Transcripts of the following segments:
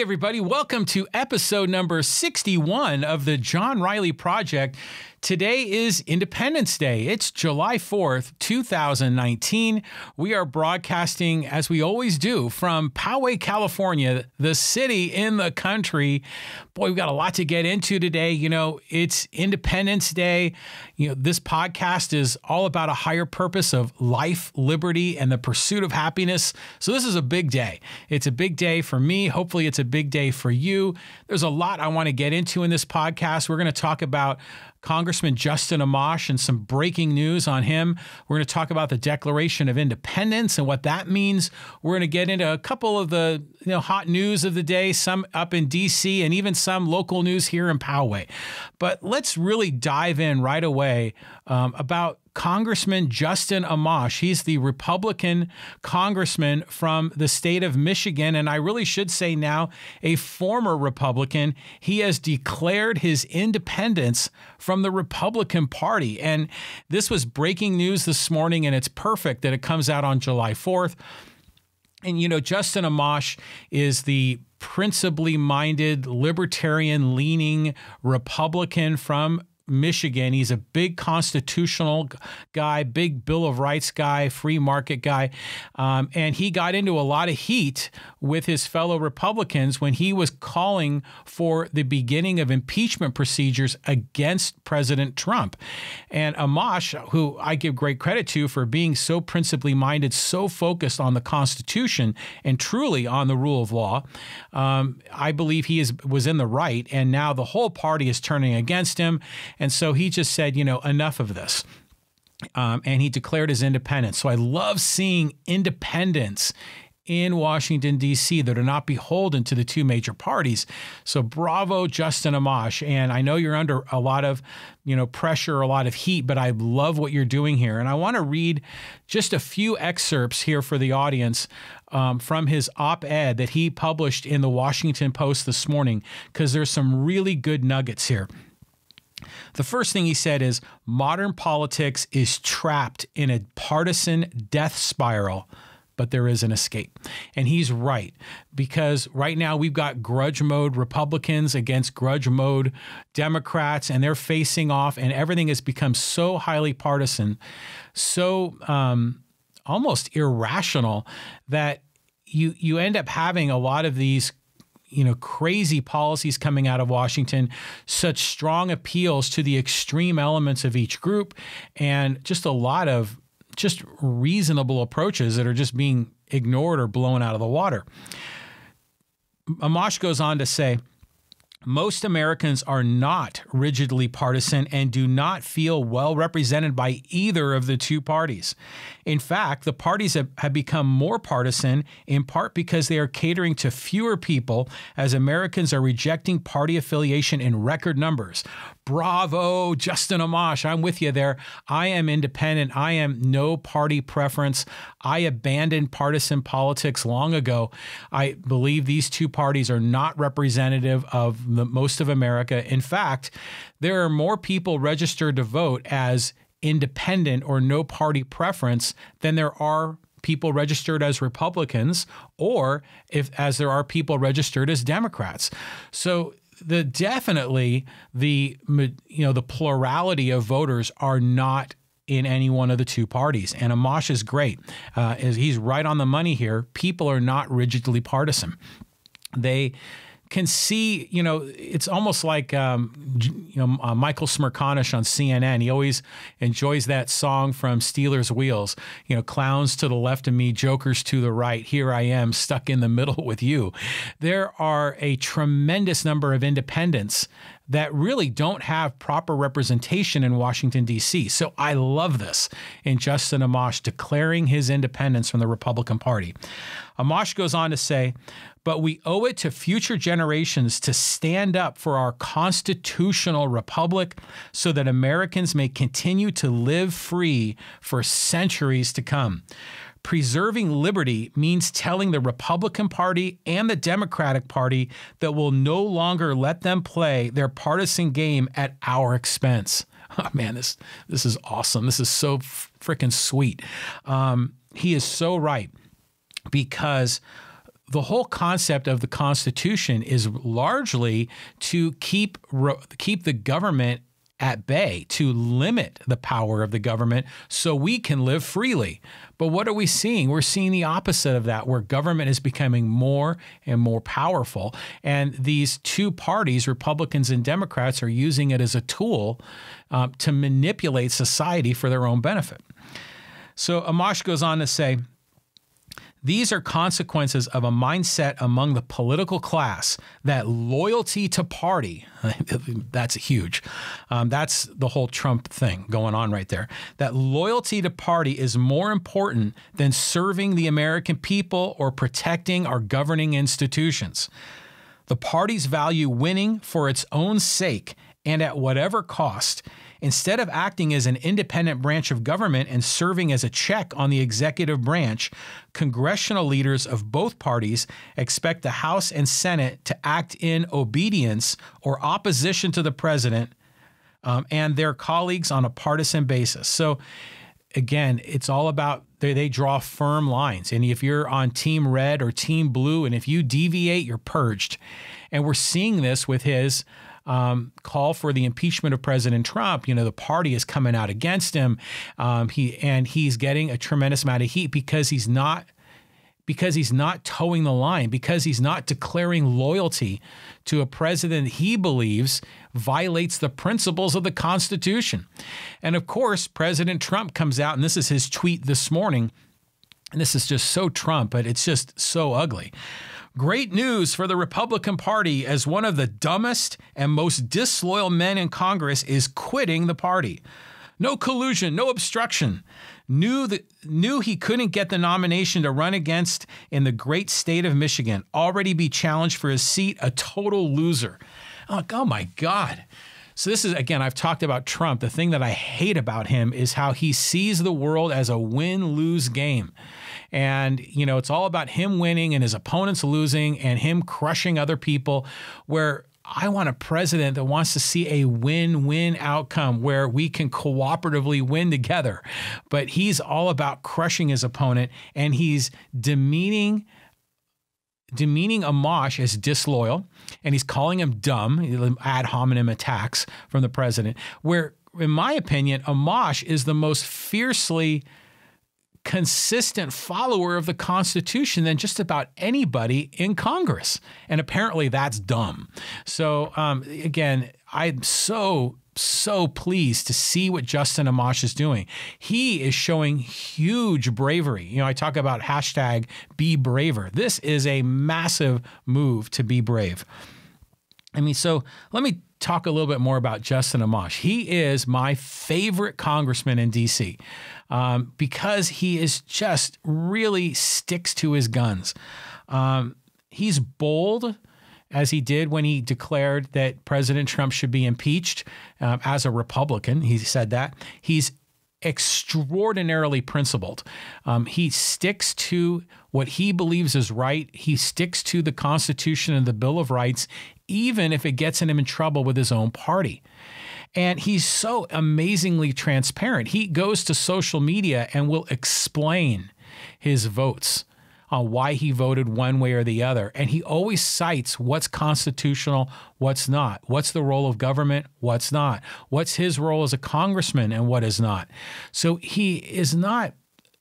everybody. Welcome to episode number 61 of the John Riley Project. Today is Independence Day. It's July 4th, 2019. We are broadcasting, as we always do, from Poway, California, the city in the country. Boy, we've got a lot to get into today. You know, it's Independence Day. You know, this podcast is all about a higher purpose of life, liberty, and the pursuit of happiness. So this is a big day. It's a big day for me. Hopefully it's a big day for you. There's a lot I want to get into in this podcast. We're going to talk about Congressman Justin Amash and some breaking news on him. We're going to talk about the Declaration of Independence and what that means. We're going to get into a couple of the hot news of the day, some up in D.C. and even some local news here in Poway. But let's really dive in right away about Congressman Justin Amash. He's the Republican congressman from the state of Michigan, and I really should say now a former Republican. He has declared his independence from the Republican Party, and this was breaking news this morning, and it's perfect that it comes out on July 4th. And, you know, Justin Amash is the principally minded, libertarian-leaning Republican from Michigan. He's a big constitutional guy, big Bill of Rights guy, free market guy. And he got into a lot of heat with his fellow Republicans when he was calling for the beginning of impeachment procedures against President Trump. And Amash, who I give great credit to for being so principally minded, so focused on the Constitution and truly on the rule of law, I believe he was in the right. And now the whole party is turning against him. And so he just said, you know, enough of this. And he declared his independence. So I love seeing independents in Washington, D.C. that are not beholden to the two major parties. So bravo, Justin Amash. And I know you're under a lot of, pressure, a lot of heat, but I love what you're doing here. And I want to read just a few excerpts here for the audience from his op-ed that he published in the Washington Post this morning, because there's some really good nuggets here. The first thing he said is, modern politics is trapped in a partisan death spiral, but there is an escape. And he's right, because right now we've got grudge mode Republicans against grudge mode Democrats, and they're facing off, and everything has become so highly partisan, so almost irrational, that you end up having a lot of these crazy policies coming out of Washington, such strong appeals to the extreme elements of each group, and just a lot of just reasonable approaches that are just being ignored or blown out of the water. Amash goes on to say, most Americans are not rigidly partisan and do not feel well represented by either of the two parties. In fact, the parties have become more partisan, in part because they are catering to fewer people, as Americans are rejecting party affiliation in record numbers. Bravo, Justin Amash. I'm with you there. I am independent. I am no party preference. I abandoned partisan politics long ago. I believe these two parties are not representative of most of America. In fact, there are more people registered to vote as independent or no party preference than there are people registered as Republicans, or as there are people registered as Democrats. So definitely the plurality of voters are not in any one of the two parties. And Amash is great. He's right on the money here. People are not rigidly partisan. They can see, it's almost like, Michael Smerconish on CNN. He always enjoys that song from Stealers Wheels, clowns to the left of me, jokers to the right. Here I am stuck in the middle with you. There are a tremendous number of independents that really don't have proper representation in Washington, D.C. So I love this in Justin Amash declaring his independence from the Republican Party. Amash goes on to say, but we owe it to future generations to stand up for our constitutional republic so that Americans may continue to live free for centuries to come. Preserving liberty means telling the Republican Party and the Democratic Party that we'll no longer let them play their partisan game at our expense. Oh, man, this is awesome. This is so freaking sweet. He is so right, because the whole concept of the Constitution is largely to keep the government at bay, to limit the power of the government so we can live freely. But what are we seeing? We're seeing the opposite of that, where government is becoming more and more powerful. And these two parties, Republicans and Democrats, are using it as a tool to manipulate society for their own benefit. So Amash goes on to say, these are consequences of a mindset among the political class that loyalty to party, that's huge. That's the whole Trump thing going on right there. That loyalty to party is more important than serving the American people or protecting our governing institutions. The parties value winning for its own sake and at whatever cost. Instead of acting as an independent branch of government and serving as a check on the executive branch, congressional leaders of both parties expect the House and Senate to act in obedience or opposition to the president and their colleagues on a partisan basis. So again, it's all about they draw firm lines. And if you're on team red or team blue, and if you deviate, you're purged. And we're seeing this with his call for the impeachment of President Trump. You know, the party is coming out against him. He's getting a tremendous amount of heat because he's not towing the line, because he's not declaring loyalty to a president he believes violates the principles of the Constitution. And of course, President Trump comes out, and this is his tweet this morning, and this is just so Trump, but it's just so ugly. Great news for the Republican Party, as one of the dumbest and most disloyal men in Congress is quitting the party. No collusion, no obstruction. Knew he couldn't get the nomination to run against in the great state of Michigan. Already be challenged for his seat, a total loser. Oh my God. So this is, again, I've talked about Trump. The thing that I hate about him is how he sees the world as a win-lose game. And, you know, it's all about him winning and his opponents losing and him crushing other people, where I want a president that wants to see a win-win outcome where we can cooperatively win together. But he's all about crushing his opponent, and he's demeaning Amash as disloyal, and he's calling him dumb, ad hominem attacks from the president, where, in my opinion, Amash is the most fiercely consistent follower of the Constitution than just about anybody in Congress. And apparently that's dumb. So again, I'm so pleased to see what Justin Amash is doing. He is showing huge bravery. You know, I talk about hashtag be braver. This is a massive move to be brave. I mean, so let me talk a little bit more about Justin Amash. He is my favorite congressman in D.C. Because he is just really sticks to his guns. He's bold, as he did when he declared that President Trump should be impeached as a Republican. He said that. He's extraordinarily principled. He sticks to what he believes is right. He sticks to the Constitution and the Bill of Rights, even if it gets him in trouble with his own party. And he's so amazingly transparent. He goes to social media and will explain his votes on why he voted one way or the other. And he always cites what's constitutional, what's not. What's the role of government, what's not. What's his role as a congressman and what is not. So he is not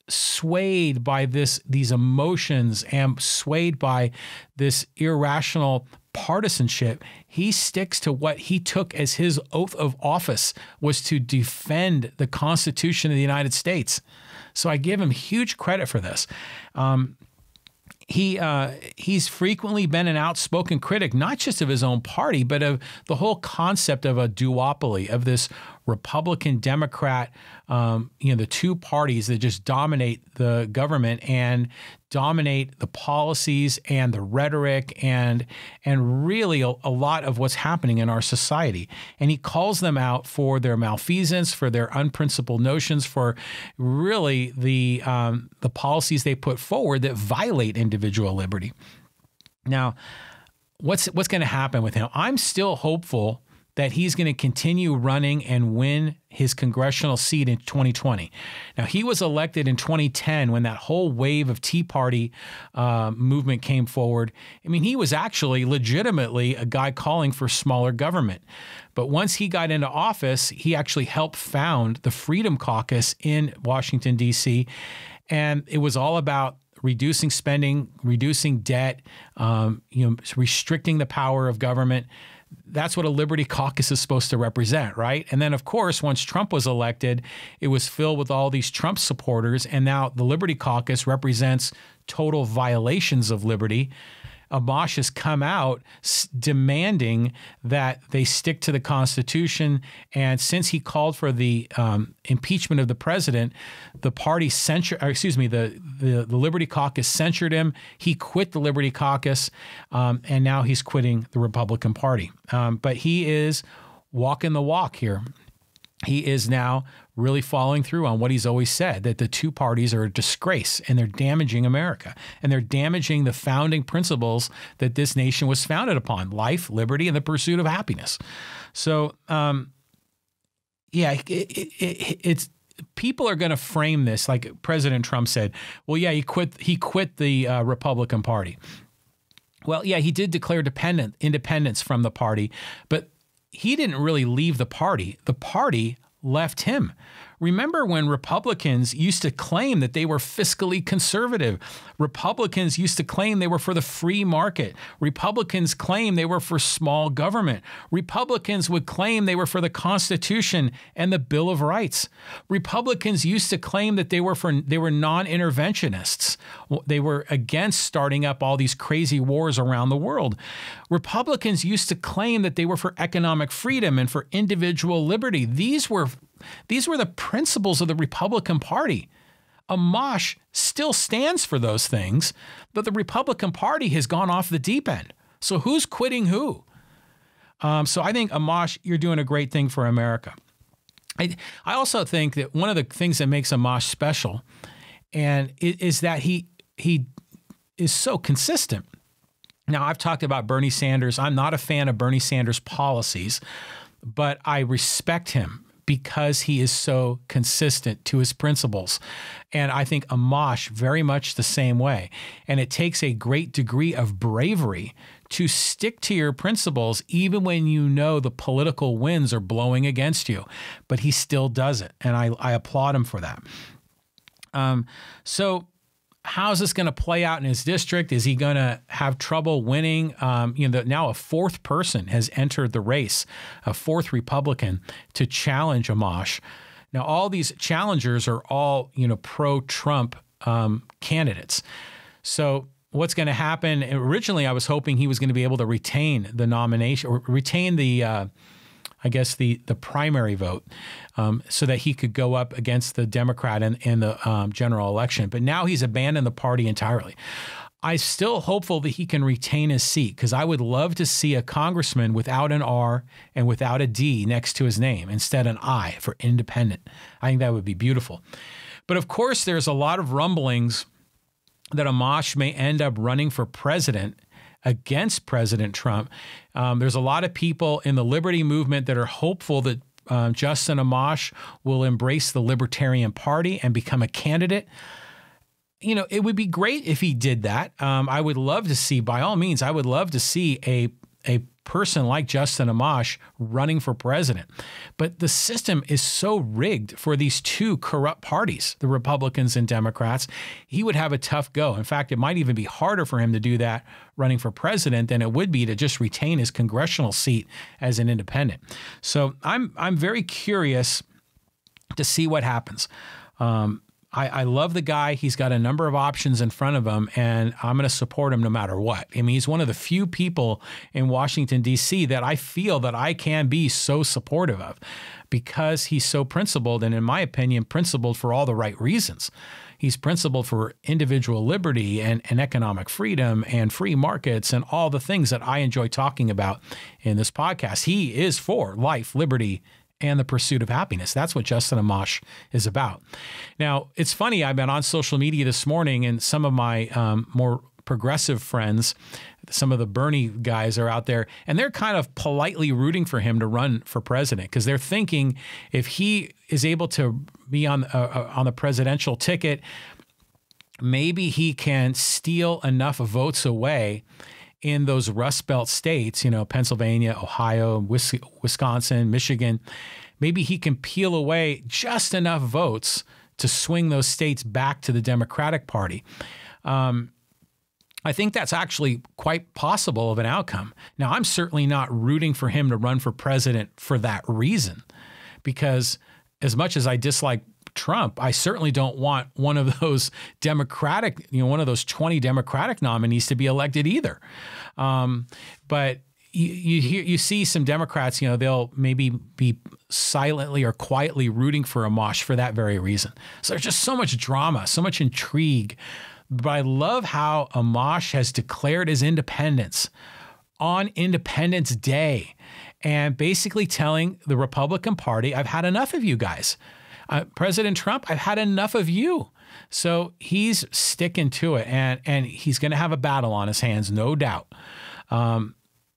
swayed by these emotions and swayed by this irrational partisanship. He sticks to what he took as his oath of office, was to defend the Constitution of the United States. So I give him huge credit for this. He's frequently been an outspoken critic, not just of his own party, but of the whole concept of a duopoly, of this Republican-Democrat, the two parties that just dominate the government and dominate the policies and the rhetoric and really a lot of what's happening in our society. And he calls them out for their malfeasance, for their unprincipled notions, for really the policies they put forward that violate individual liberty. Now, what's going to happen with him? I'm still hopeful that he's going to continue running and win his congressional seat in 2020. Now, he was elected in 2010 when that whole wave of Tea Party movement came forward. I mean, he was actually legitimately a guy calling for smaller government. But once he got into office, he actually helped found the Freedom Caucus in Washington, D.C., and it was all about reducing spending, reducing debt, restricting the power of government. That's what a Liberty Caucus is supposed to represent, right? And then, of course, once Trump was elected, it was filled with all these Trump supporters, and now the Liberty Caucus represents total violations of liberty. Amash has come out demanding that they stick to the Constitution. And since he called for the impeachment of the president, the party the Liberty Caucus censured him. He quit the Liberty Caucus, and now he's quitting the Republican Party. But he is walking the walk here. He is now really following through on what he's always said, that the two parties are a disgrace and they're damaging America and they're damaging the founding principles that this nation was founded upon: life, liberty, and the pursuit of happiness. So, it's people are going to frame this like President Trump said, well, yeah, he quit the Republican Party. Well, yeah, he did declare independence from the party, but he didn't really leave the party. The party left him. Remember when Republicans used to claim that they were fiscally conservative? Republicans used to claim they were for the free market. Republicans claimed they were for small government. Republicans would claim they were for the Constitution and the Bill of Rights. Republicans used to claim that they were non-interventionists. They were against starting up all these crazy wars around the world. Republicans used to claim that they were for economic freedom and for individual liberty. These were the principles of the Republican Party. Amash still stands for those things, but the Republican Party has gone off the deep end. So who's quitting who? So I think, Amash, you're doing a great thing for America. I also think that one of the things that makes Amash special is that he is so consistent. Now, I've talked about Bernie Sanders. I'm not a fan of Bernie Sanders' policies, but I respect him because he is so consistent to his principles. And I think Amash very much the same way. And it takes a great degree of bravery to stick to your principles even when you know the political winds are blowing against you. But he still does it, and I applaud him for that. So how's this going to play out in his district? Is he going to have trouble winning? Now a fourth person has entered the race, a fourth Republican, to challenge Amash. Now, all these challengers are all, pro-Trump candidates. So what's going to happen? Originally, I was hoping he was going to be able to retain the nomination or retain the primary vote so that he could go up against the Democrat in the general election. But now he's abandoned the party entirely. I'm still hopeful that he can retain his seat because I would love to see a congressman without an R and without a D next to his name, instead an I for independent. I think that would be beautiful. But of course, there's a lot of rumblings that Amash may end up running for president against President Trump. There's a lot of people in the liberty movement that are hopeful that Justin Amash will embrace the Libertarian Party and become a candidate. It would be great if he did that. I would love to see, by all means, I would love to see a person like Justin Amash running for president. But the system is so rigged for these two corrupt parties, the Republicans and Democrats. He would have a tough go. In fact, it might even be harder for him to do that running for president than it would be to just retain his congressional seat as an independent. So I'm very curious to see what happens. I love the guy. He's got a number of options in front of him, and I'm going to support him no matter what. I mean, he's one of the few people in Washington, D.C. that I feel that I can be so supportive of because he's so principled, and in my opinion, principled for all the right reasons. He's principled for individual liberty and economic freedom and free markets and all the things that I enjoy talking about in this podcast. He is for life, liberty, and the pursuit of happiness. That's what Justin Amash is about. Now, it's funny, I've been on social media this morning, and some of my more progressive friends, some of the Bernie guys are out there, and they're kind of politely rooting for him to run for president because they're thinking if he is able to be on the presidential ticket, maybe he can steal enough votes away in those Rust Belt states, Pennsylvania, Ohio, Wisconsin, Michigan. Maybe he can peel away just enough votes to swing those states back to the Democratic Party. I think that's actually quite possible of an outcome. Now, I'm certainly not rooting for him to run for president for that reason, because as much as I dislike Trump, I certainly don't want one of those Democratic, one of those 20 Democratic nominees to be elected either. But you see some Democrats, they'll maybe be silently or quietly rooting for Amash for that very reason. So there's just so much drama, so much intrigue. But I love how Amash has declared his independence on Independence Day and basically telling the Republican Party, I've had enough of you guys. President Trump, I've had enough of you. So he's sticking to it, and he's going to have a battle on his hands, no doubt.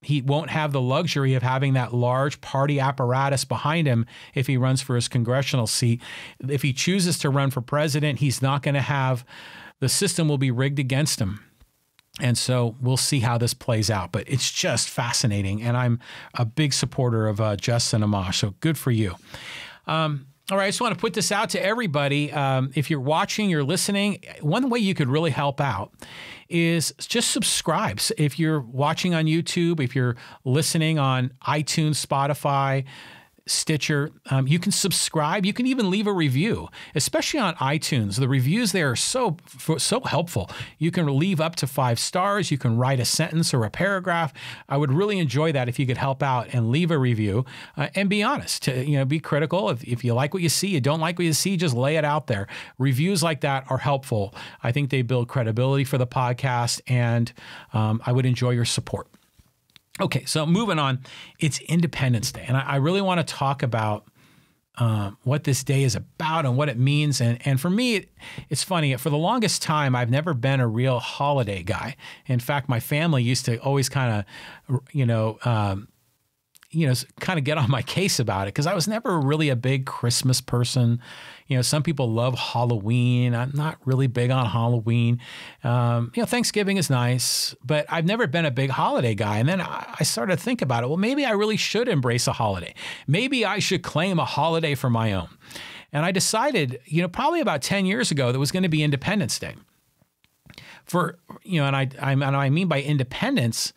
He won't have the luxury of having that large party apparatus behind him if he runs for his congressional seat. If he chooses to run for president, he's not going to have, the system will be rigged against him. And so we'll see how this plays out. But it's just fascinating, and I'm a big supporter of Justin Amash, so good for you. All right, I just want to put this out to everybody. If you're watching, you're listening, one way you could really help out is just subscribe. If you're watching on YouTube, if you're listening on iTunes, Spotify, Stitcher, you can subscribe. You can even leave a review, especially on iTunes. The reviews there are so helpful. You can leave up to 5 stars. You can write a sentence or a paragraph. I would really enjoy that if you could help out and leave a review and be honest. Be critical. If you like what you see, you don't like what you see, just lay it out there. Reviews like that are helpful. I think they build credibility for the podcast, and I would enjoy your support. Okay, so moving on, it's Independence Day, and I really want to talk about what this day is about and what it means. And for me, it's funny. For the longest time, I've never been a real holiday guy. In fact, my family used to always kind of, kind of get on my case about it because I was never really a big Christmas person. Some people love Halloween. I'm not really big on Halloween. Thanksgiving is nice, but I've never been a big holiday guy. And then I started to think about it. Well, maybe I really should embrace a holiday. Maybe I should claim a holiday for my own. And I decided, probably about 10 years ago, that was going to be Independence Day. And I mean by independence,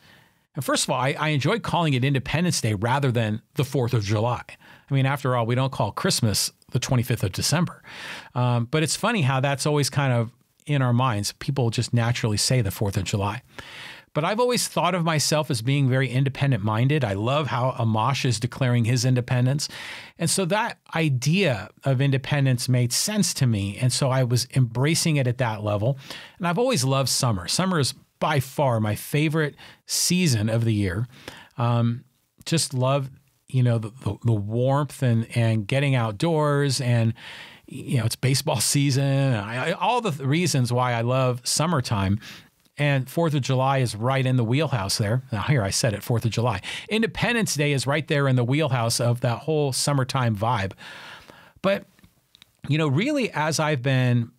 first of all, I enjoy calling it Independence Day rather than the 4th of July. I mean, after all, we don't call Christmas the 25th of December. But it's funny how that's always kind of in our minds. People just naturally say the 4th of July. But I've always thought of myself as being very independent-minded. I love how Amash is declaring his independence. And so that idea of independence made sense to me. And so I was embracing it at that level. And I've always loved summer. Summer is by far my favorite season of the year. Just love, the warmth and getting outdoors, and it's baseball season. All the reasons why I love summertime. And 4th of July is right in the wheelhouse there. Now, here I said it, 4th of July. Independence Day is right there in the wheelhouse of that whole summertime vibe. But, really, as I've been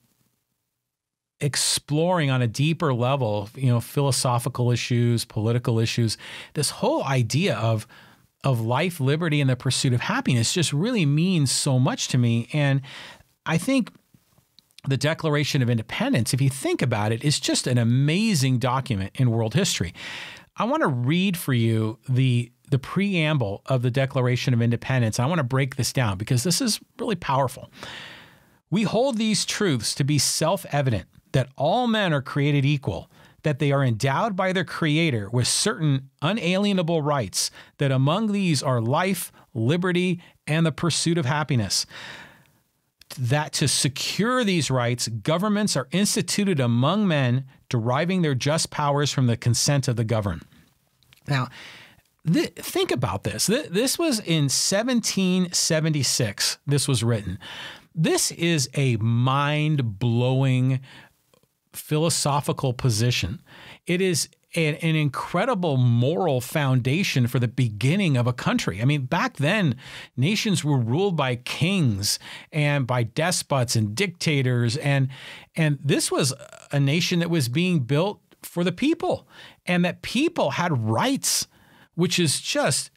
exploring on a deeper level, philosophical issues, political issues, this whole idea of life, liberty, and the pursuit of happiness just really means so much to me. And I think the Declaration of Independence, if you think about it, is just an amazing document in world history. I want to read for you the preamble of the Declaration of Independence. I want to break this down because this is really powerful. We hold these truths to be self-evident, that all men are created equal, that they are endowed by their Creator with certain unalienable rights, that among these are life, liberty, and the pursuit of happiness. That to secure these rights, governments are instituted among men, deriving their just powers from the consent of the governed. Now, think about this. This was in 1776. This was written. This is a mind-blowing philosophical position. It is an incredible moral foundation for the beginning of a country. I mean, back then, nations were ruled by kings and by despots and dictators, and this was a nation that was being built for the people, and that people had rights, which is just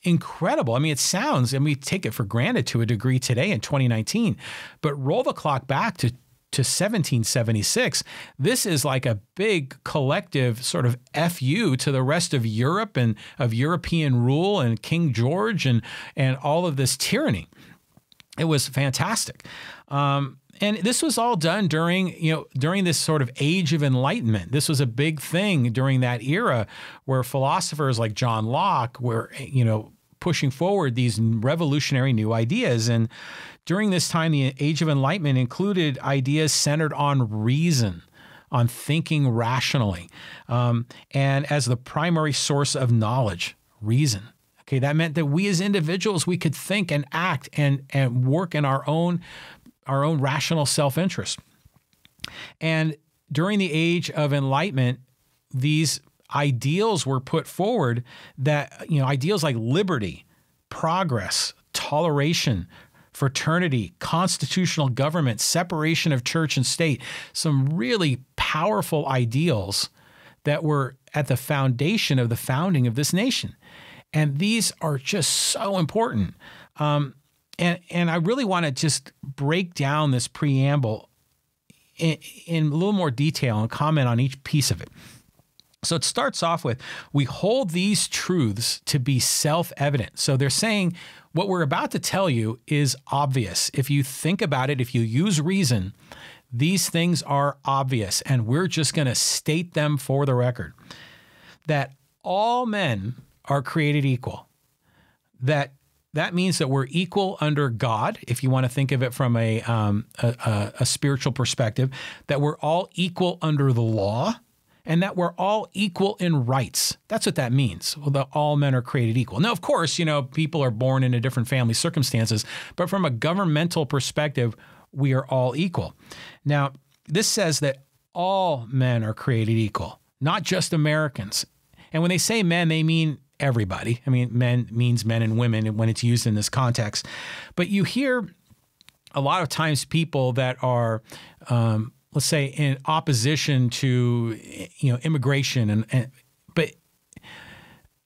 incredible. I mean, it sounds, and we take it for granted to a degree today in 2019, but roll the clock back to 1776, this is like a big collective sort of FU to the rest of Europe and of European rule and King George and all of this tyranny. It was fantastic. And this was all done during this sort of age of enlightenment. This was a big thing during that era where philosophers like John Locke were, pushing forward these revolutionary new ideas. And during this time, the Age of Enlightenment included ideas centered on reason, on thinking rationally, and as the primary source of knowledge, reason. Okay, that meant that we as individuals, we could think and act and work in our own rational self-interest. And during the Age of Enlightenment, these ideals were put forward that, ideals like liberty, progress, toleration, fraternity, constitutional government, separation of church and state, some really powerful ideals that were at the foundation of the founding of this nation. And these are just so important. And I really want to just break down this preamble in a little more detail and comment on each piece of it. So it starts off with, we hold these truths to be self-evident. So they're saying what we're about to tell you is obvious. If you think about it, if you use reason, these things are obvious, and we're just going to state them for the record. That all men are created equal. That means that we're equal under God, if you want to think of it from a spiritual perspective, that we're all equal under the law, and that we're all equal in rights. That's what that means. Well, that all men are created equal. Now, of course, people are born into different family circumstances, but from a governmental perspective, we are all equal. Now, this says that all men are created equal, not just Americans. And when they say men, they mean everybody. I mean, men means men and women when it's used in this context. But you hear a lot of times people that are, let's say, in opposition to, immigration, but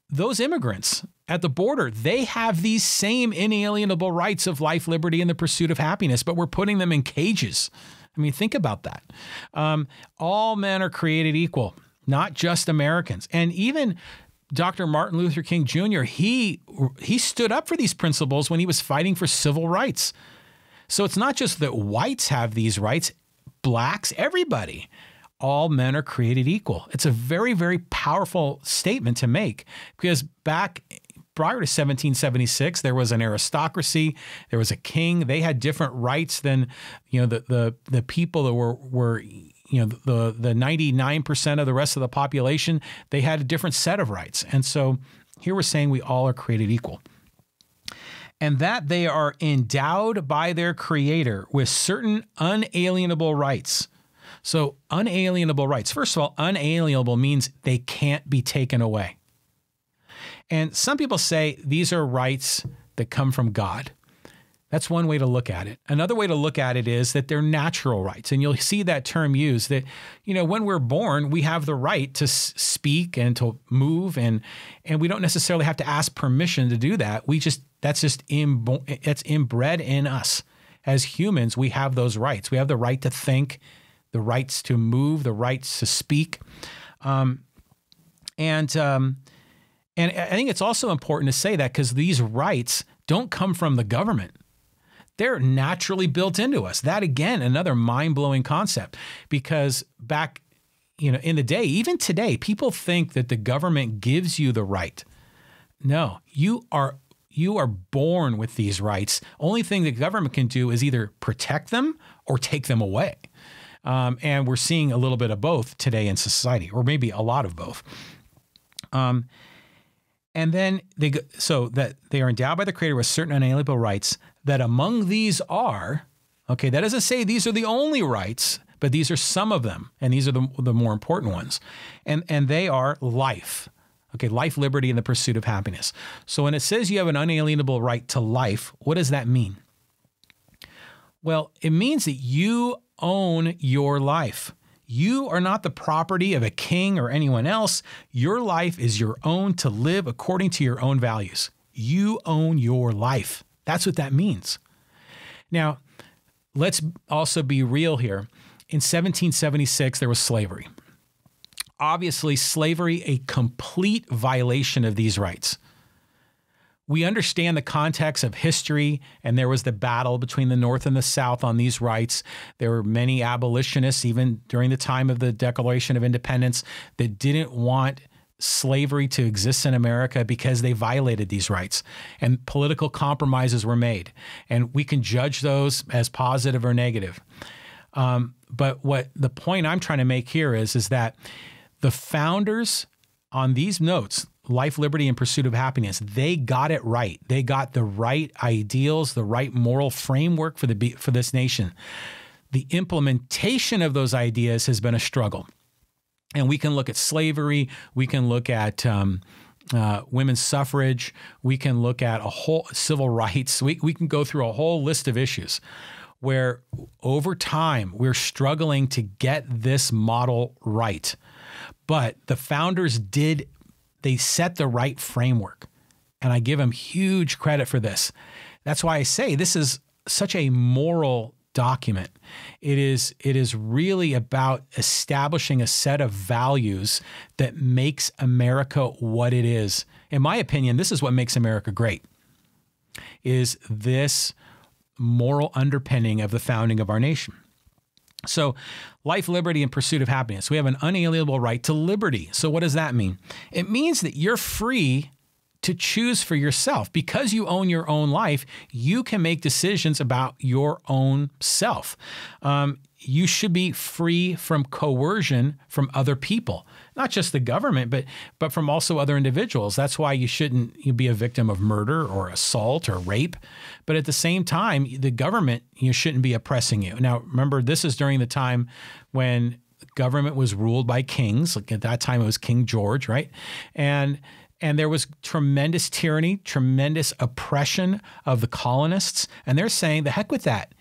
those immigrants at the border, they have these same inalienable rights of life, liberty, and the pursuit of happiness, but we're putting them in cages. I mean, think about that. All men are created equal, not just Americans. And even Dr. Martin Luther King Jr., he stood up for these principles when he was fighting for civil rights. So it's not just that whites have these rights, blacks, everybody. All men are created equal. It's a very, very powerful statement to make, because back prior to 1776, there was an aristocracy, there was a king. They had different rights than, the people that were the 99% of the rest of the population. They had a different set of rights. And so here we're saying we all are created equal. And that they are endowed by their Creator with certain unalienable rights. So unalienable rights. First of all, unalienable means they can't be taken away. And some people say these are rights that come from God. That's one way to look at it. Another way to look at it is that they're natural rights. And you'll see that term used that, when we're born, we have the right to speak and to move, and we don't necessarily have to ask permission to do that. It's inbred in us. As humans, we have those rights. We have the right to think, the rights to move, the rights to speak. And I think it's also important to say that because these rights don't come from the government. They're naturally built into us. That, again, another mind-blowing concept, because back, in the day, even today, people think that the government gives you the right. No, you are born with these rights. Only thing the government can do is either protect them or take them away. And we're seeing a little bit of both today in society, or maybe a lot of both. And then so that they are endowed by the Creator with certain unalienable rights, that among these are, okay, that doesn't say these are the only rights, but these are some of them, and these are the more important ones. And they are life. Okay, life, liberty, and the pursuit of happiness. So when it says you have an unalienable right to life, what does that mean? Well, it means that you own your life. You are not the property of a king or anyone else. Your life is your own to live according to your own values. You own your life. That's what that means. Now, let's also be real here. In 1776, there was slavery. Obviously, slavery, a complete violation of these rights. We understand the context of history, and there was the battle between the North and the South on these rights. There were many abolitionists, even during the time of the Declaration of Independence, that didn't want slavery to exist in America because they violated these rights, and political compromises were made. And we can judge those as positive or negative. But what the point I'm trying to make here is that the founders on these notes, life, liberty, and pursuit of happiness, they got it right. They got the right ideals, the right moral framework for this nation. The implementation of those ideas has been a struggle. And we can look at slavery. We can look at women's suffrage. We can look at a whole civil rights. We can go through a whole list of issues where over time we're struggling to get this model right. But the founders they set the right framework. And I give them huge credit for this. That's why I say this is such a moral document. It is really about establishing a set of values that makes America what it is. In my opinion, this is what makes America great, is this moral underpinning of the founding of our nation. So life, liberty, and pursuit of happiness. We have an unalienable right to liberty. So what does that mean? It means that you're free to choose for yourself. Because you own your own life, you can make decisions about your own self. You should be free from coercion from other people, not just the government, but from also other individuals. That's why you shouldn't be a victim of murder or assault or rape. But at the same time, the government shouldn't be oppressing you. Now, remember, this is during the time when government was ruled by kings. Like at that time, it was King George, right? And there was tremendous tyranny, tremendous oppression of the colonists. And they're saying, the heck with that.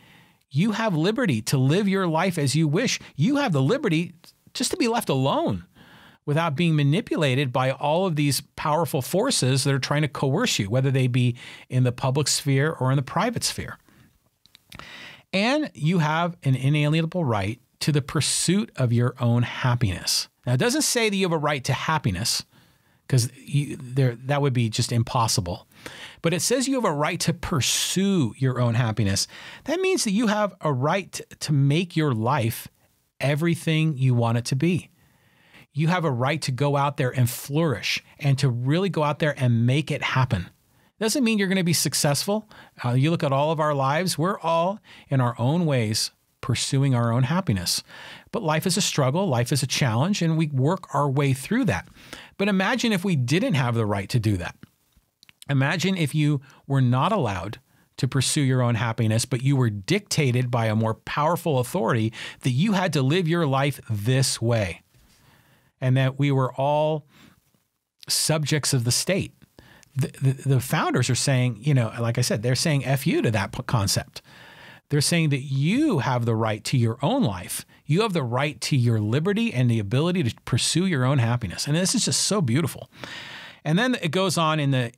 You have liberty to live your life as you wish. You have the liberty just to be left alone without being manipulated by all of these powerful forces that are trying to coerce you, whether they be in the public sphere or in the private sphere. And you have an inalienable right to the pursuit of your own happiness. Now, it doesn't say that you have a right to happiness, because that would be just impossible. But it says you have a right to pursue your own happiness. That means that you have a right to make your life everything you want it to be. You have a right to go out there and flourish and to really go out there and make it happen. Doesn't mean you're going to be successful. You look at all of our lives, we're all in our own ways pursuing our own happiness. But life is a struggle, life is a challenge, and we work our way through that. But imagine if we didn't have the right to do that. Imagine if you were not allowed to pursue your own happiness, but you were dictated by a more powerful authority that you had to live your life this way, and that we were all subjects of the state. The founders are saying, like I said, they're saying F you to that concept. They're saying that you have the right to your own life. You have the right to your liberty and the ability to pursue your own happiness. And this is just so beautiful. And then it goes on in the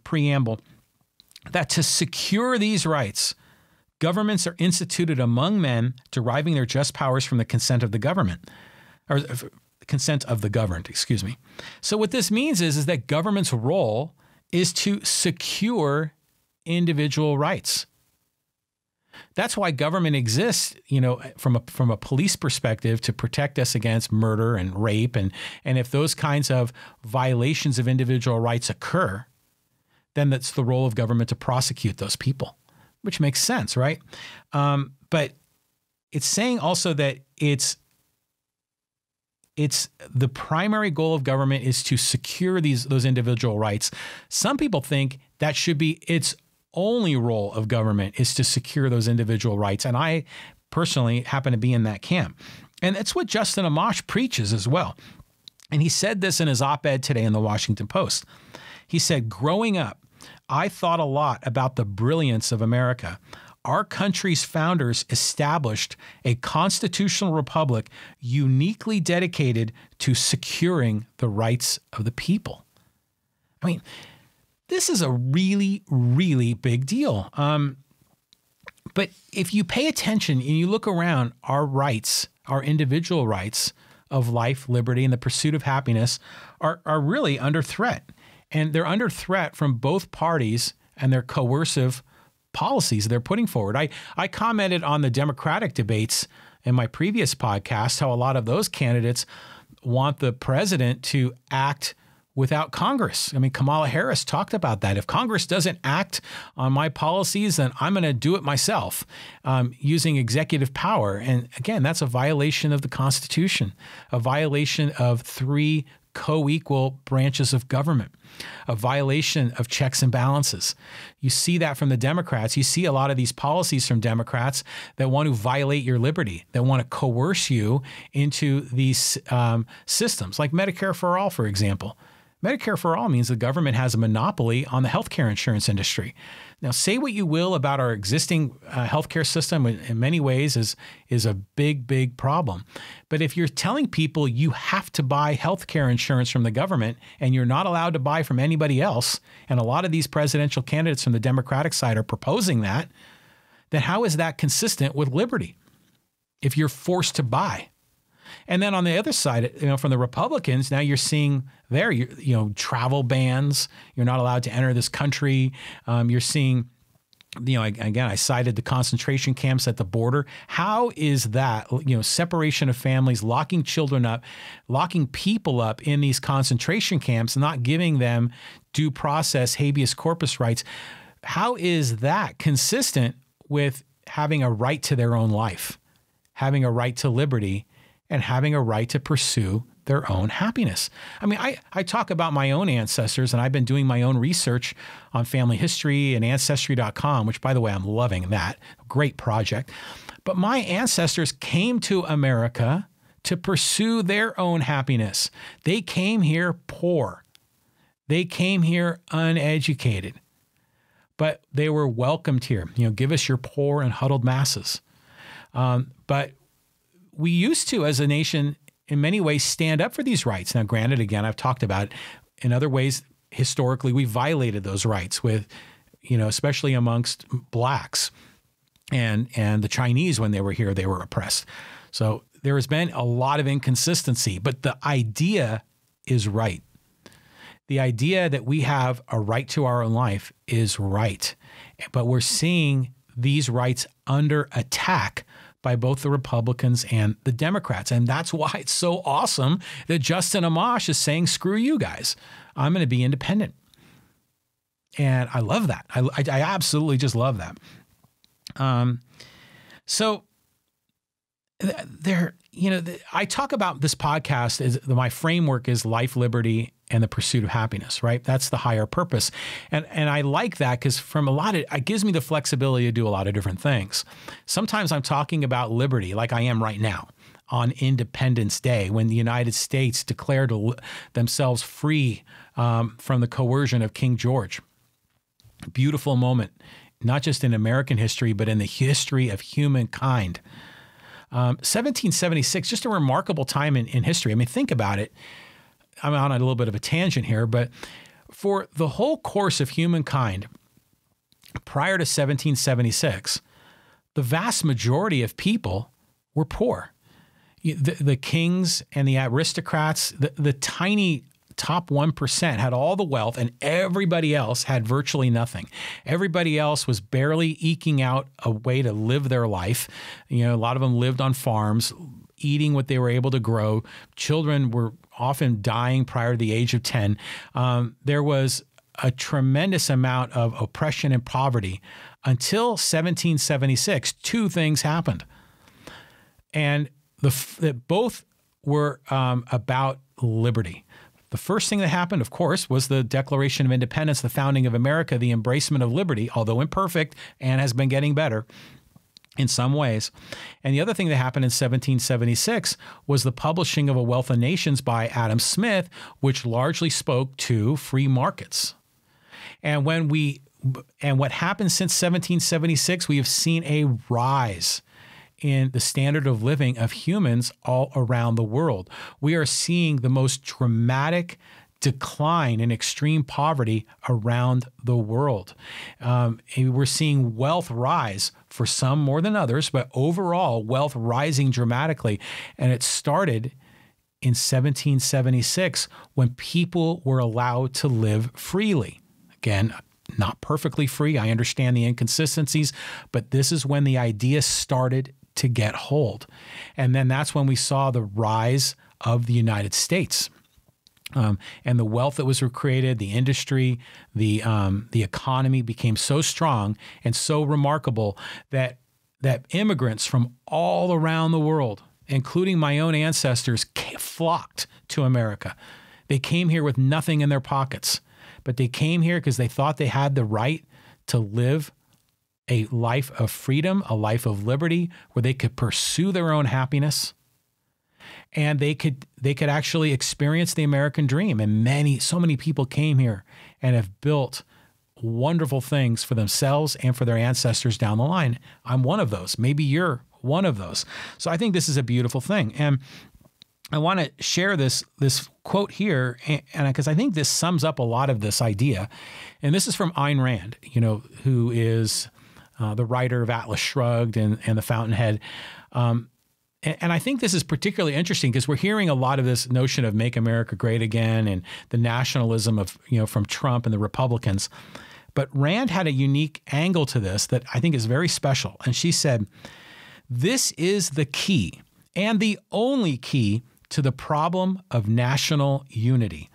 preamble that to secure these rights, governments are instituted among men, deriving their just powers from the consent of the government, or consent of the governed, excuse me. So what this means is that government's role is to secure individual rights. That's why government exists, from a police perspective, to protect us against murder and rape. And if those kinds of violations of individual rights occur, then that's the role of government to prosecute those people, which makes sense, right? But it's saying also that it's the primary goal of government is to secure those individual rights. Some people think that should be its only role of government, is to secure those individual rights. And I personally happen to be in that camp. And that's what Justin Amash preaches as well. And he said this in his op-ed today in the Washington Post. He said, growing up, I thought a lot about the brilliance of America. Our country's founders established a constitutional republic uniquely dedicated to securing the rights of the people. I mean, this is a really, really big deal. But if you pay attention and you look around, our rights, our individual rights of life, liberty, and the pursuit of happiness are really under threat. And they're under threat from both parties and their coercive policies they're putting forward. I commented on the Democratic debates in my previous podcast, how a lot of those candidates want the president to act without Congress. I mean, Kamala Harris talked about that. If Congress doesn't act on my policies, then I'm going to do it myself using executive power. And again, that's a violation of the Constitution, a violation of three co-equal branches of government, a violation of checks and balances. You see that from the Democrats. You see a lot of these policies from Democrats that want to violate your liberty, that want to coerce you into these systems, like Medicare for All, for example. Medicare for All means the government has a monopoly on the healthcare insurance industry. Now, say what you will about our existing healthcare system, in many ways is a big, big problem. But if you're telling people you have to buy healthcare insurance from the government and you're not allowed to buy from anybody else, and a lot of these presidential candidates from the Democratic side are proposing that, then how is that consistent with liberty if you're forced to buy? And then on the other side, from the Republicans, now you're seeing there, travel bans. You're not allowed to enter this country. You're seeing, again, I cited the concentration camps at the border. How is that, separation of families, locking children up, locking people up in these concentration camps, not giving them due process, habeas corpus rights? How is that consistent with having a right to their own life, having a right to liberty, and having a right to pursue their own happiness? I mean, I talk about my own ancestors, and I've been doing my own research on family history and Ancestry.com, which, by the way, I'm loving that. Great project. But my ancestors came to America to pursue their own happiness. They came here poor. They came here uneducated. But they were welcomed here. Give us your poor and huddled masses. But we used to, as a nation, in many ways, stand up for these rights. Now, granted, again, I've talked about it. In other ways, historically, we violated those rights with, especially amongst blacks and the Chinese. When they were here, they were oppressed. So there has been a lot of inconsistency, but the idea is right. The idea that we have a right to our own life is right. But we're seeing these rights under attack by both the Republicans and the Democrats. And that's why it's so awesome that Justin Amash is saying, screw you guys. I'm going to be independent. And I love that. I absolutely just love that. So there, I talk about this podcast as my framework is life, liberty, and the pursuit of happiness, right? That's the higher purpose. And I like that because it gives me the flexibility to do a lot of different things. Sometimes I'm talking about liberty like I am right now on Independence Day when the United States declared themselves free from the coercion of King George. Beautiful moment, not just in American history, but in the history of humankind. 1776, just a remarkable time in history. I mean, think about it. I'm on a little bit of a tangent here, but for the whole course of humankind, prior to 1776, the vast majority of people were poor. The kings and the aristocrats, the tiny top 1% had all the wealth, and everybody else had virtually nothing. Everybody else was barely eking out a way to live their life. A lot of them lived on farms, eating what they were able to grow. Children were often dying prior to the age of 10. There was a tremendous amount of oppression and poverty until 1776. Two things happened. And both were about liberty. The first thing that happened, of course, was the Declaration of Independence, the founding of America, the embracement of liberty, although imperfect and has been getting better. in some ways. And the other thing that happened in 1776 was the publishing of A Wealth of Nations by Adam Smith, which largely spoke to free markets. And what happened since 1776, we have seen a rise in the standard of living of humans all around the world. We are seeing the most dramatic decline in extreme poverty around the world. We're seeing wealth rise for some more than others, but overall wealth rising dramatically. And it started in 1776 when people were allowed to live freely. Again, not perfectly free. I understand the inconsistencies, but this is when the idea started to get hold. And then that's when we saw the rise of the United States. And the wealth that was created, the industry, the economy became so strong and so remarkable that immigrants from all around the world, including my own ancestors, flocked to America. They came here with nothing in their pockets, but they came here because they thought they had the right to live a life of freedom, a life of liberty, where they could pursue their own happiness. And they could actually experience the American dream. And so many people came here and have built wonderful things for themselves and for their ancestors down the line. I'm one of those. Maybe you're one of those. So I think this is a beautiful thing. And I want to share this quote here, and because I think this sums up a lot of this idea. And this is from Ayn Rand, who is the writer of Atlas Shrugged and The Fountainhead. And I think this is particularly interesting because we're hearing a lot of this notion of make America great again and the nationalism of, from Trump and the Republicans. But Rand had a unique angle to this that I think is very special. And she said, this is the key and the only key to the problem of national unity.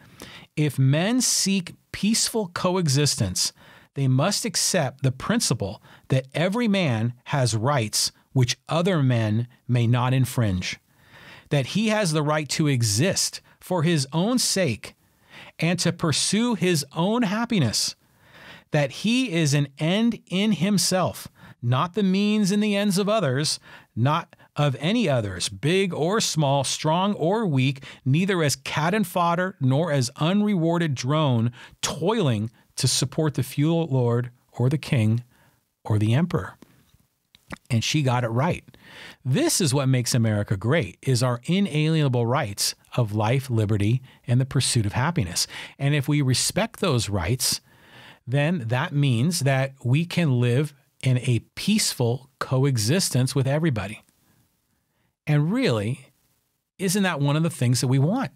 If men seek peaceful coexistence, they must accept the principle that every man has rights which other men may not infringe, that he has the right to exist for his own sake and to pursue his own happiness, that he is an end in himself, not the means in the ends of others, not of any others, big or small, strong or weak, neither as cat and fodder nor as unrewarded drone toiling to support the feudal lord or the king or the emperor. And she got it right. This is what makes America great, is our inalienable rights of life, liberty, and the pursuit of happiness. And if we respect those rights, then that means that we can live in a peaceful coexistence with everybody. And really, isn't that one of the things that we want?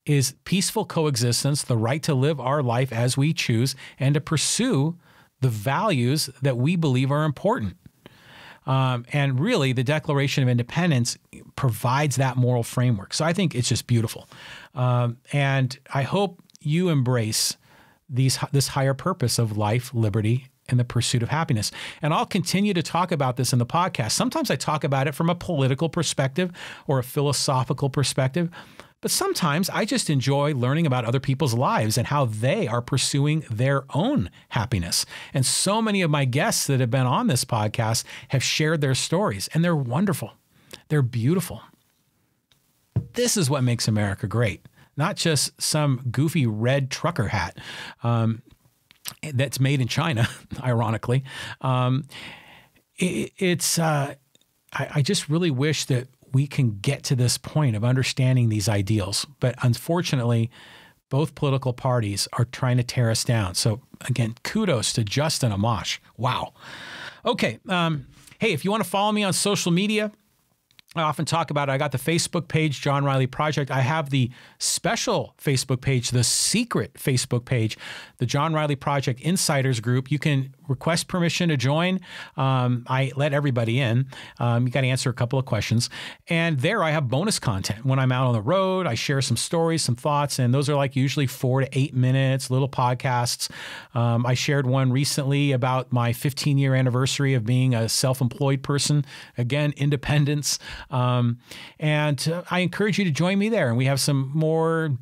Is peaceful coexistence, the right to live our life as we choose and to pursue the values that we believe are important. And really, the Declaration of Independence provides that moral framework. So I think it's just beautiful. And I hope you embrace this higher purpose of life, liberty, and the pursuit of happiness. And I'll continue to talk about this in the podcast. Sometimes I talk about it from a political perspective or a philosophical perspective. But sometimes I just enjoy learning about other people's lives and how they are pursuing their own happiness. And so many of my guests that have been on this podcast have shared their stories, and they're wonderful. They're beautiful. This is what makes America great, not just some goofy red trucker hat that's made in China, ironically. I just really wish that we can get to this point of understanding these ideals. But unfortunately, both political parties are trying to tear us down. So again, kudos to Justin Amash. Wow. Okay. Hey, if you want to follow me on social media, I often talk about it. I got the Facebook page, John Riley Project. I have the special Facebook page, the secret Facebook page, the John Riley Project Insiders Group. You can request permission to join. I let everybody in. You got to answer a couple of questions. And there I have bonus content. When I'm out on the road, I share some stories, some thoughts, and those are like usually 4 to 8 minutes, little podcasts. I shared one recently about my 15-year anniversary of being a self-employed person. Again, independence. And I encourage you to join me there. And we have some more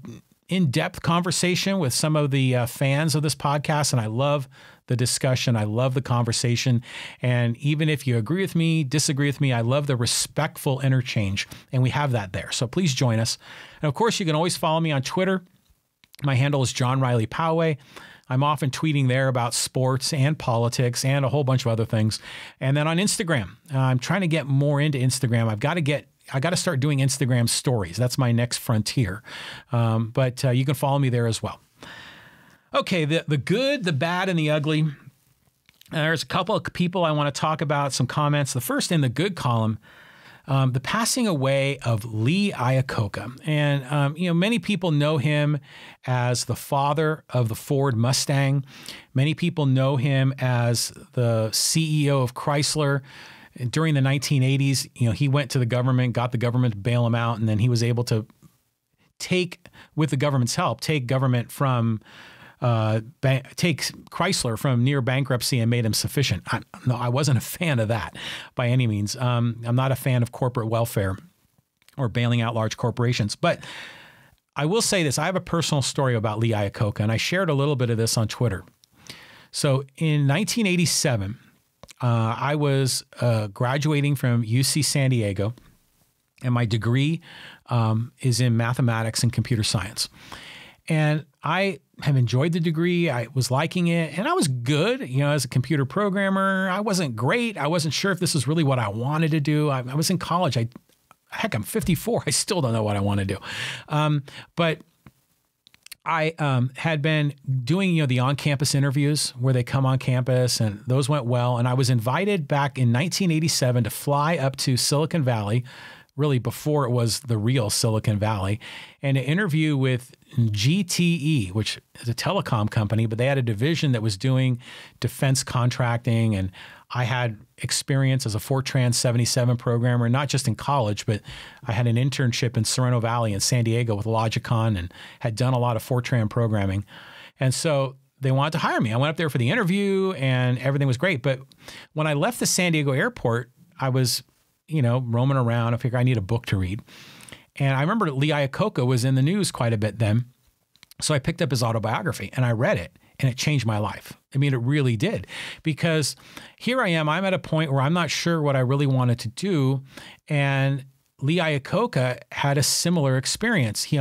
in-depth conversation with some of the fans of this podcast. And I love the discussion. I love the conversation. And even if you agree with me, disagree with me, I love the respectful interchange. And we have that there. So please join us. And of course, you can always follow me on Twitter. My handle is John Riley Poway. I'm often tweeting there about sports and politics and a whole bunch of other things. And then on Instagram, I'm trying to get more into Instagram. I got to start doing Instagram stories. That's my next frontier. But you can follow me there as well. Okay, the good, the bad, and the ugly. There's a couple of people I want to talk about, some comments. The first in the good column, the passing away of Lee Iacocca. And, many people know him as the father of the Ford Mustang. Many people know him as the CEO of Chrysler. During the 1980s, he went to the government, got the government to bail him out, and then he was able to with the government's help, take Chrysler from near bankruptcy and made him sufficient. I wasn't a fan of that by any means. I'm not a fan of corporate welfare or bailing out large corporations. But I will say this. I have a personal story about Lee Iacocca, and I shared a little bit of this on Twitter. So in 1987, I was graduating from UC San Diego, and my degree is in mathematics and computer science. And I have enjoyed the degree. I was liking it, and I was good, as a computer programmer. I wasn't great. I wasn't sure if this was really what I wanted to do. I was in college. I'm 54. I still don't know what I want to do. But I had been doing, the on-campus interviews where they come on campus, and those went well. And I was invited back in 1987 to fly up to Silicon Valley, really before it was the real Silicon Valley, and to interview with GTE, which is a telecom company, but they had a division that was doing defense contracting. And I had experience as a Fortran 77 programmer, not just in college, but I had an internship in Sorrento Valley in San Diego with Logicon and had done a lot of Fortran programming. And so they wanted to hire me. I went up there for the interview and everything was great. But when I left the San Diego airport, I was, roaming around. I figured I need a book to read. And I remember Lee Iacocca was in the news quite a bit then. So I picked up his autobiography and I read it, and it changed my life. I mean, it really did, because here I am. I'm at a point where I'm not sure what I really wanted to do. And Lee Iacocca had a similar experience. He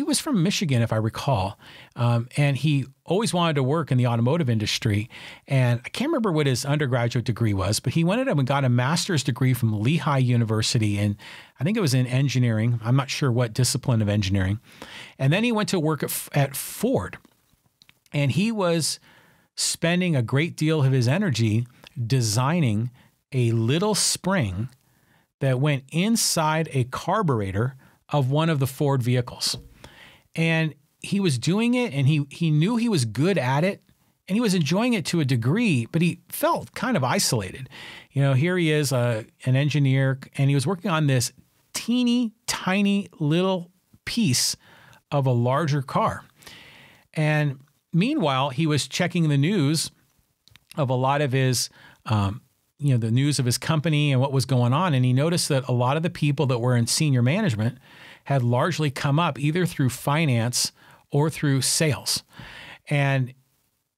was from Michigan, if I recall, and he always wanted to work in the automotive industry. And I can't remember what his undergraduate degree was, but he went up and got a master's degree from Lehigh University, and I think it was in engineering. I'm not sure what discipline of engineering. And then he went to work at Ford, and he was spending a great deal of his energy designing a little spring that went inside a carburetor of one of the Ford vehicles. And he was doing it, and he knew he was good at it, and he was enjoying it to a degree, but he felt kind of isolated. Here he is, an engineer, and he was working on this teeny tiny little piece of a larger car. And meanwhile, he was checking the news of a lot of his, the news of his company and what was going on. And he noticed that a lot of the people that were in senior management had largely come up either through finance or through sales. And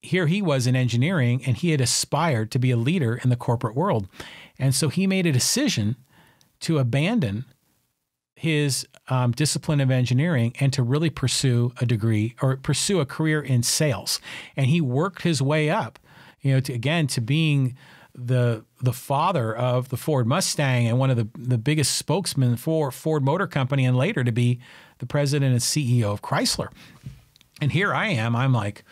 here he was in engineering, and he had aspired to be a leader in the corporate world. And so he made a decision to abandon his discipline of engineering and to really pursue a degree or pursue a career in sales. And he worked his way up, to being the father of the Ford Mustang and one of the biggest spokesmen for Ford Motor Company, and later to be the president and CEO of Chrysler. And here I am. I'm like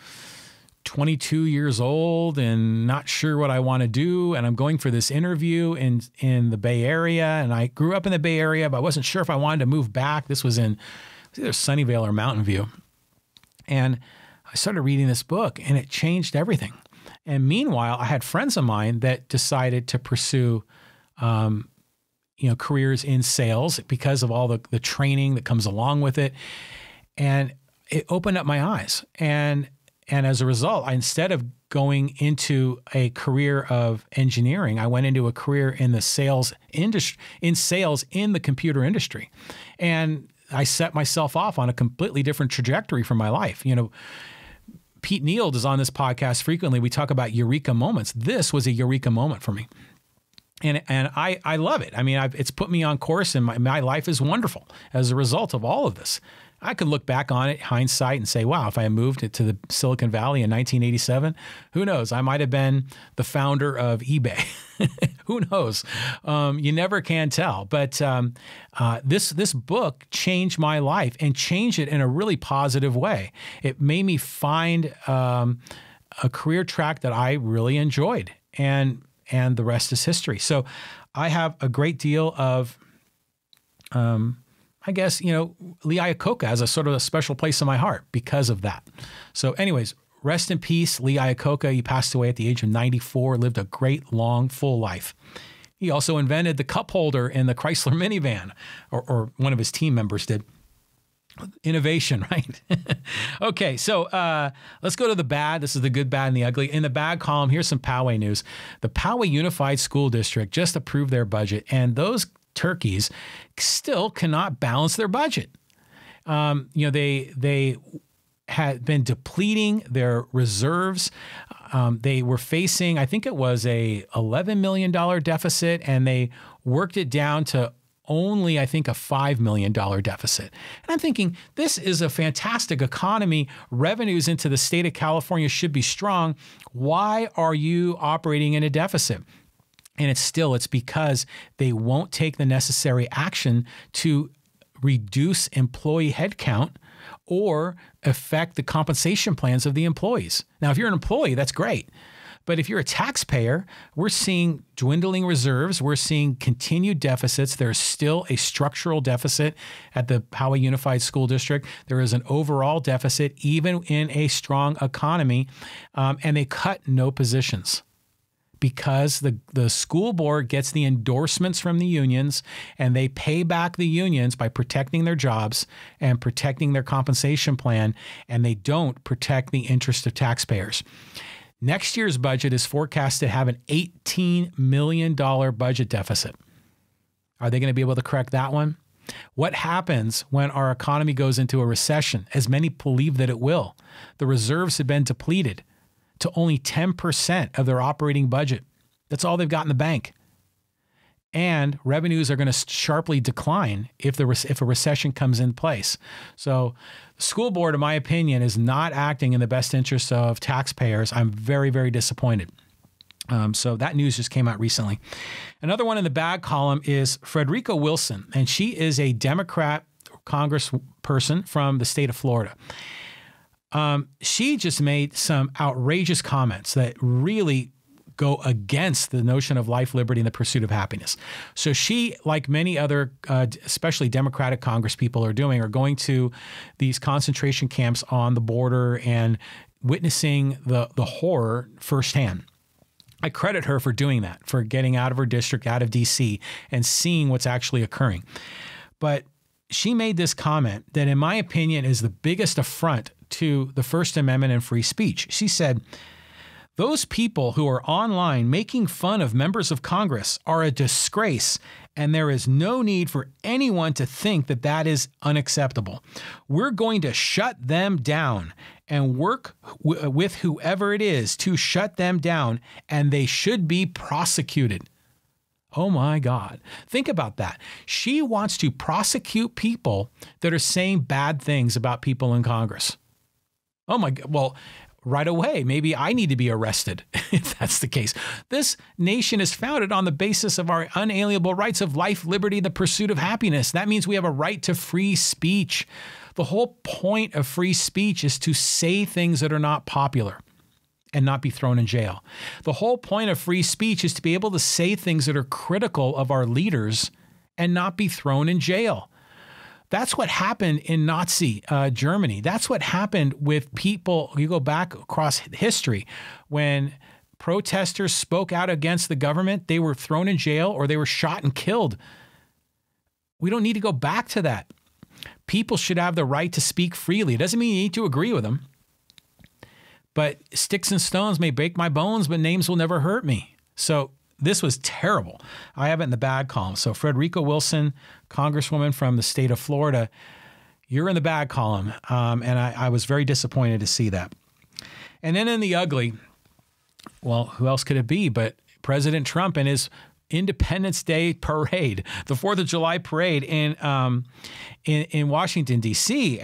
22 years old and not sure what I want to do. And I'm going for this interview in the Bay Area. And I grew up in the Bay Area, but I wasn't sure if I wanted to move back. This was either Sunnyvale or Mountain View. And I started reading this book, and it changed everything. And meanwhile, I had friends of mine that decided to pursue, careers in sales because of all the training that comes along with it. And it opened up my eyes. And as a result, instead of going into a career of engineering, I went into a career in the sales industry, in the computer industry. And I set myself off on a completely different trajectory for my life. Pete Neild is on this podcast frequently. We talk about eureka moments. This was a eureka moment for me. And I love it. I mean, it's put me on course, and my life is wonderful as a result of all of this. I could look back on it, hindsight, and say, wow, if I had moved to the Silicon Valley in 1987, who knows? I might have been the founder of eBay. Who knows? You never can tell. But this book changed my life, and changed it in a really positive way. It made me find a career track that I really enjoyed, and the rest is history. So I have a great deal of I guess, Lee Iacocca has a sort of a special place in my heart because of that. So anyways, rest in peace, Lee Iacocca. He passed away at the age of 94, lived a great, long, full life. He also invented the cup holder in the Chrysler minivan, or one of his team members did. Innovation, right? Okay, so let's go to the bad. This is the good, bad, and the ugly. In the bad column, here's some Poway news. The Poway Unified School District just approved their budget, and those turkeys still cannot balance their budget. They had been depleting their reserves. They were facing, I think it was a $11 million deficit, and they worked it down to only, I think, a $5 million deficit. And I'm thinking, this is a fantastic economy. Revenues into the state of California should be strong. Why are you operating in a deficit? And it's because they won't take the necessary action to reduce employee headcount or affect the compensation plans of the employees. Now, if you're an employee, that's great. But if you're a taxpayer, we're seeing dwindling reserves. We're seeing continued deficits. There's still a structural deficit at the Poway Unified School District. There is an overall deficit, even in a strong economy, and they cut no positions, because the school board gets the endorsements from the unions, and they pay back the unions by protecting their jobs and protecting their compensation plan, and they don't protect the interest of taxpayers. Next year's budget is forecast to have an $18 million budget deficit. Are they going to be able to correct that one? What happens when our economy goes into a recession, as many believe that it will? The reserves have been depleted to only 10% of their operating budget. That's all they've got in the bank. And revenues are going to sharply decline if a recession comes in place. So the school board, in my opinion, is not acting in the best interest of taxpayers. I'm very, very disappointed. So that news just came out recently. Another one in the bad column is Frederica Wilson, and she is a Democrat congressperson from the state of Florida. She just made some outrageous comments that really go against the notion of life, liberty, and the pursuit of happiness. So she, like many other, especially Democratic congresspeople are going to these concentration camps on the border and witnessing the horror firsthand. I credit her for doing that, for getting out of her district, out of D.C., and seeing what's actually occurring. But she made this comment that, in my opinion, is the biggest affront to the First Amendment and free speech. She said, "Those people who are online making fun of members of Congress are a disgrace, and there is no need for anyone to think that that is unacceptable. We're going to shut them down and work with whoever it is to shut them down, and they should be prosecuted." Oh my God. Think about that. She wants to prosecute people that are saying bad things about people in Congress. Oh my God. Well, right away, maybe I need to be arrested if that's the case. This nation is founded on the basis of our unalienable rights of life, liberty, the pursuit of happiness. That means we have a right to free speech. The whole point of free speech is to say things that are not popular and not be thrown in jail. The whole point of free speech is to be able to say things that are critical of our leaders and not be thrown in jail. That's what happened in Nazi Germany. That's what happened with people. You go back across history, when protesters spoke out against the government, they were thrown in jail or they were shot and killed. We don't need to go back to that. People should have the right to speak freely. It doesn't mean you need to agree with them. But sticks and stones may break my bones, but names will never hurt me. So this was terrible. I have it in the bad column. So Frederica Wilson, Congresswoman from the state of Florida, you're in the bad column. And I was very disappointed to see that. And then in the ugly, well, who else could it be but President Trump and his Independence Day parade, the 4th of July parade in Washington, D.C.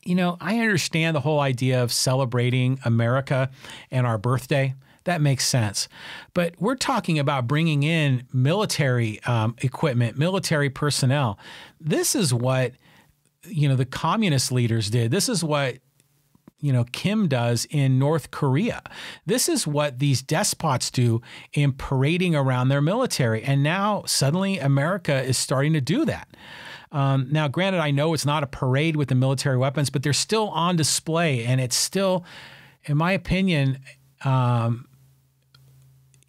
You know, I understand the whole idea of celebrating America and our birthday. That makes sense. But we're talking about bringing in military equipment, military personnel. This is what, you know, the communist leaders did. This is what, you know, Kim does in North Korea. This is what these despots do in parading around their military. And now suddenly America is starting to do that. Now, granted, I know it's not a parade with the military weapons, but they're still on display. And it's still, in my opinion,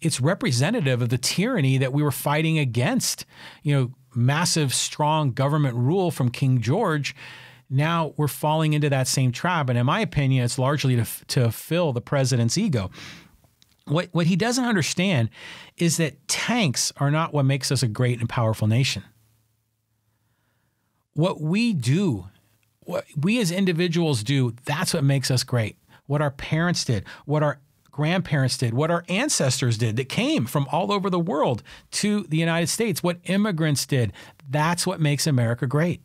it's representative of the tyranny that we were fighting against. You know, massive, strong government rule from King George. Now we're falling into that same trap. And in my opinion, it's largely to fill the president's ego. What he doesn't understand is that tanks are not what makes us a great and powerful nation. What we do, what we as individuals do, that's what makes us great. What our parents did, what our grandparents did, what our ancestors did that came from all over the world to the United States, what immigrants did, that's what makes America great.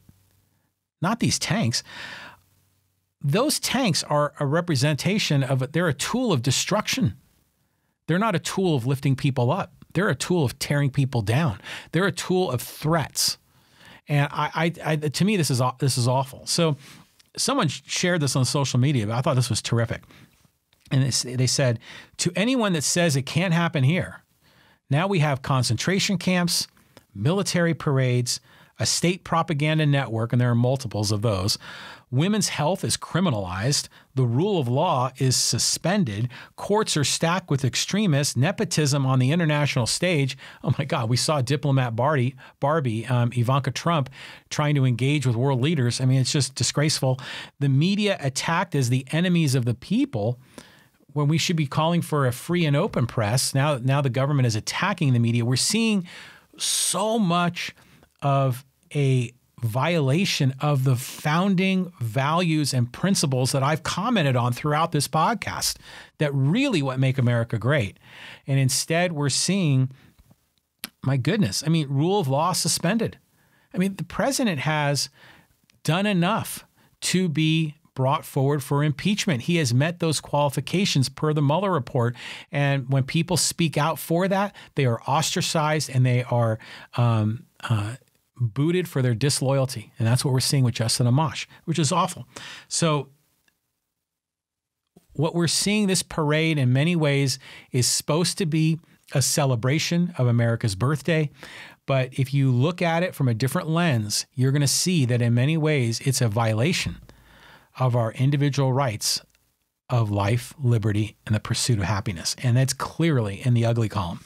Not these tanks. Those tanks are a representation of, they're a tool of destruction. They're not a tool of lifting people up. They're a tool of tearing people down. They're a tool of threats. And to me, this is awful. So someone shared this on social media, but I thought this was terrific. And they said, to anyone that says it can't happen here, now we have concentration camps, military parades, a state propaganda network, and there are multiples of those. Women's health is criminalized. The rule of law is suspended. Courts are stacked with extremists. Nepotism on the international stage. Oh my God, we saw diplomat Barbie, Ivanka Trump, trying to engage with world leaders. I mean, it's just disgraceful. The media attacked as the enemies of the people, when we should be calling for a free and open press. Now the government is attacking the media. We're seeing so much of a violation of the founding values and principles that I've commented on throughout this podcast that really what make America great. And instead we're seeing, my goodness, I mean, rule of law suspended. I mean, the president has done enough to be brought forward for impeachment. He has met those qualifications per the Mueller report. And when people speak out for that, they are ostracized and they are booted for their disloyalty. And that's what we're seeing with Justin Amash, which is awful. So what we're seeing, this parade in many ways is supposed to be a celebration of America's birthday. But if you look at it from a different lens, you're going to see that in many ways it's a violation of our individual rights of life, liberty, and the pursuit of happiness. And that's clearly in the ugly column.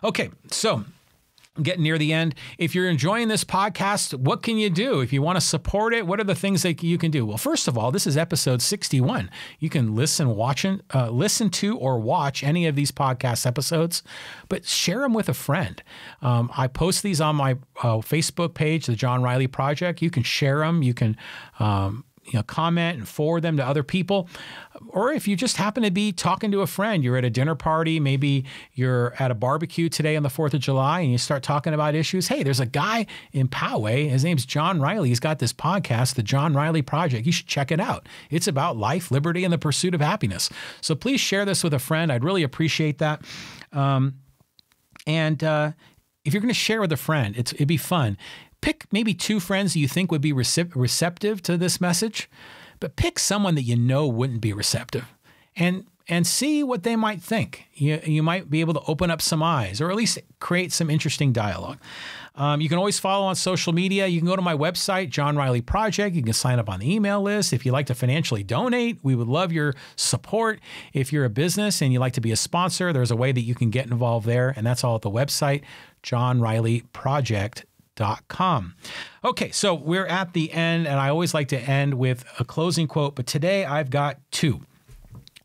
Okay, so I'm getting near the end. If you're enjoying this podcast, what can you do? If you want to support it, what are the things that you can do? Well, first of all, this is episode 61. You can listen to or watch any of these podcast episodes, but share them with a friend. I post these on my Facebook page, the John Riley Project. You can share them. You can comment and forward them to other people. Or if you just happen to be talking to a friend, you're at a dinner party, maybe you're at a barbecue today on the 4th of July and you start talking about issues. Hey, there's a guy in Poway. His name's John Riley. He's got this podcast, the John Riley Project. You should check it out. It's about life, liberty, and the pursuit of happiness. So please share this with a friend. I'd really appreciate that. And if you're going to share with a friend, it'd be fun. Pick maybe 2 friends that you think would be receptive to this message, but pick someone that you know wouldn't be receptive and see what they might think. You might be able to open up some eyes or at least create some interesting dialogue. You can always follow on social media. You can go to my website, John Riley Project. You can sign up on the email list. If you'd like to financially donate, we would love your support. If you're a business and you'd like to be a sponsor, there's a way that you can get involved there, and that's all at the website, johnrileyproject.com. Okay, so we're at the end, and I always like to end with a closing quote, but today I've got 2.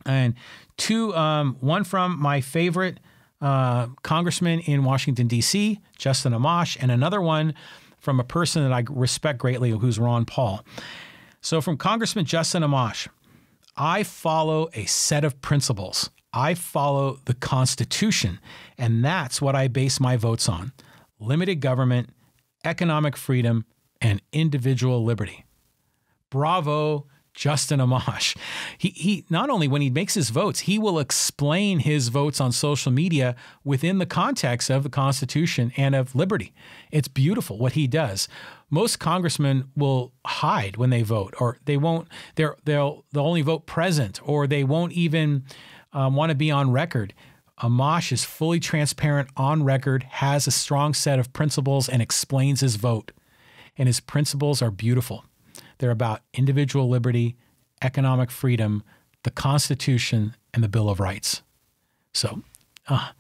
And 2, one from my favorite congressman in Washington, D.C., Justin Amash, and another one from a person that I respect greatly, who's Ron Paul. So from Congressman Justin Amash, I follow a set of principles. I follow the Constitution, and that's what I base my votes on. Limited government, economic freedom, and individual liberty. Bravo, Justin Amash. He not only when he makes his votes, he will explain his votes on social media within the context of the Constitution and of liberty. It's beautiful what he does. Most congressmen will hide when they vote, or they won't. They'll only vote present, or they won't even want to be on record. Amash is fully transparent, on record, has a strong set of principles, and explains his vote. And his principles are beautiful. They're about individual liberty, economic freedom, the Constitution, and the Bill of Rights. So I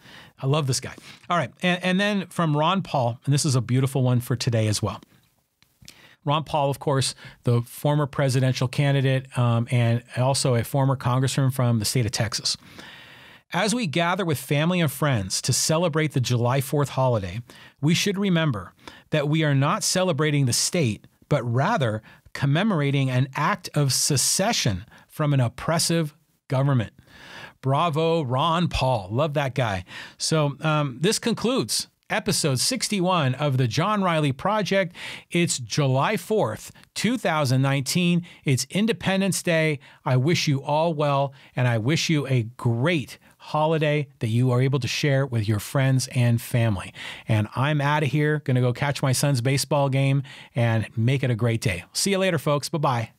love this guy. All right. And then from Ron Paul, and this is a beautiful one for today as well. Ron Paul, of course, the former presidential candidate and also a former congressman from the state of Texas. As we gather with family and friends to celebrate the July 4th holiday, we should remember that we are not celebrating the state, but rather commemorating an act of secession from an oppressive government. Bravo, Ron Paul. Love that guy. So this concludes episode 61 of the John Riley Project. It's July 4th, 2019. It's Independence Day. I wish you all well, and I wish you a great holiday that you are able to share with your friends and family. And I'm out of here, going to go catch my son's baseball game and make it a great day. See you later, folks. Bye-bye.